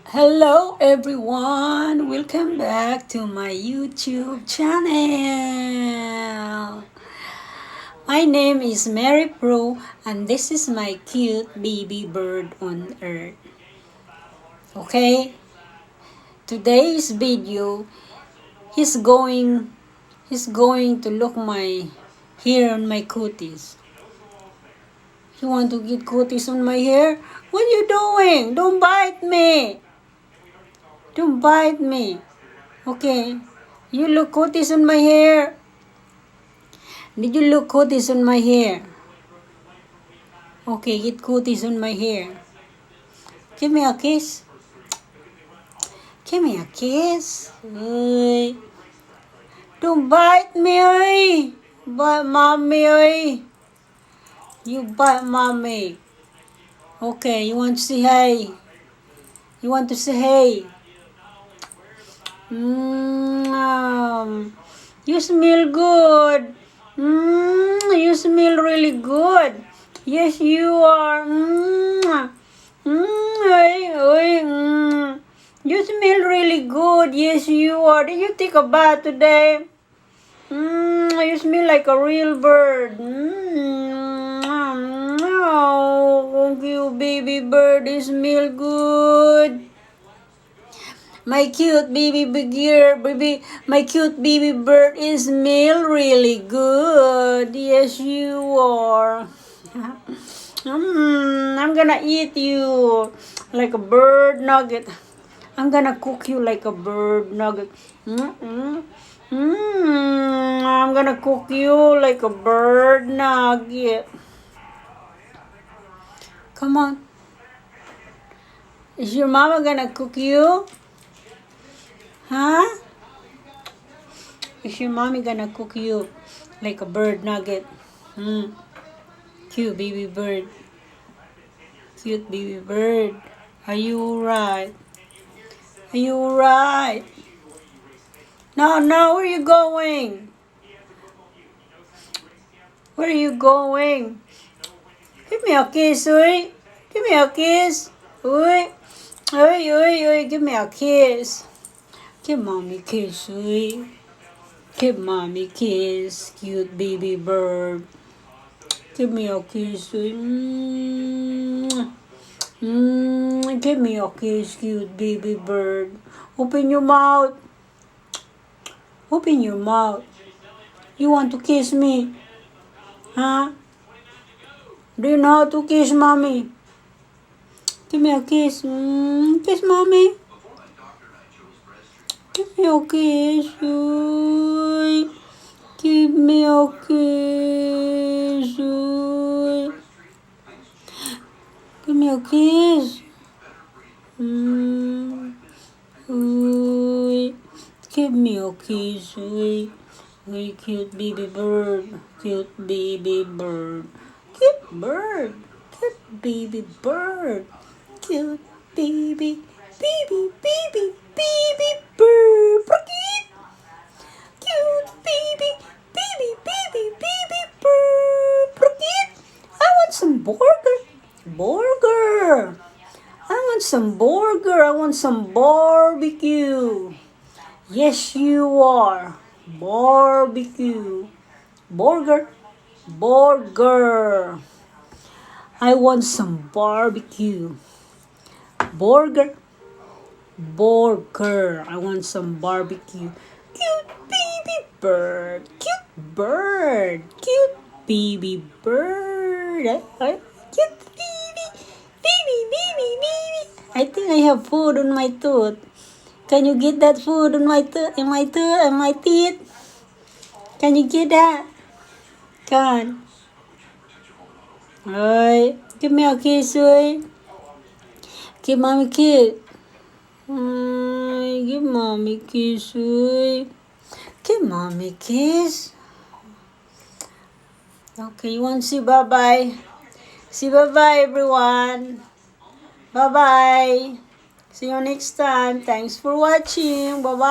Hello everyone, welcome back to my YouTube channel. My name is Mary Pro and this is my cute baby bird on earth. Okay, today's video, he's going to look my hair on my cuties. You want to get cuties on my hair? What are you doing? Don't bite me. Don't bite me. Okay. You look cuties on my hair. Did you look cuties on my hair? Okay, get cuties on my hair. Give me a kiss. Give me a kiss. Uy. Don't bite me, uy. Bite mommy, uy. You bite mommy. Okay, you want to say hey? You want to say hey? You smell good. You smell really good. Yes, you are. You smell really good. Yes, you are. Did you take a bath today? You smell like a real bird. Oh, you baby bird, you smell good. My cute baby my cute baby bird is smell really good. Yes, you are. I'm gonna eat you like a bird nugget. I'm gonna cook you like a bird nugget. I'm gonna cook you like a bird nugget. Come on. Is your mama gonna cook you? Huh? Is your mommy gonna cook you like a bird nugget? Cute baby bird. Cute baby bird. Are you alright? Are you alright? No, where are you going? Where are you going? Give me a kiss, oi. Give me a kiss. Oi. Oi, give me a kiss. Give mommy a kiss, oi. Give mommy a kiss, cute baby bird. Give me a kiss, oi. Give me a kiss, cute baby bird. Open your mouth. Open your mouth. You want to kiss me? Huh? Do you know how to kiss mommy? Give me a kiss. Kiss mommy. Give me a kiss. Ooh. Give me a kiss. Ooh. Give me a kiss. Ooh. Give me a kiss. Ooh. Ooh, cute baby bird. Cute baby bird. Cute bird. Cute baby bird. Cute baby bird. Cute baby bird. I want some burger. Burger. I want some burger. I want some barbecue. Yes, you are. Barbecue. Burger. Burger. I want some barbecue. Burger. Burger. I want some barbecue. Cute baby bird. Cute bird. Cute baby bird. Cute baby. I think I have food on my tooth. Can you get that food on my tooth? In my tooth and my teeth? Can you get that? Come on. Alright. Give me a kiss, oi. Give mommy a kiss. Give mommy a kiss, oi. Give mommy a kiss. Okay, you want to say bye-bye? Say bye-bye, everyone. Bye-bye. See you next time. Thanks for watching. Bye-bye.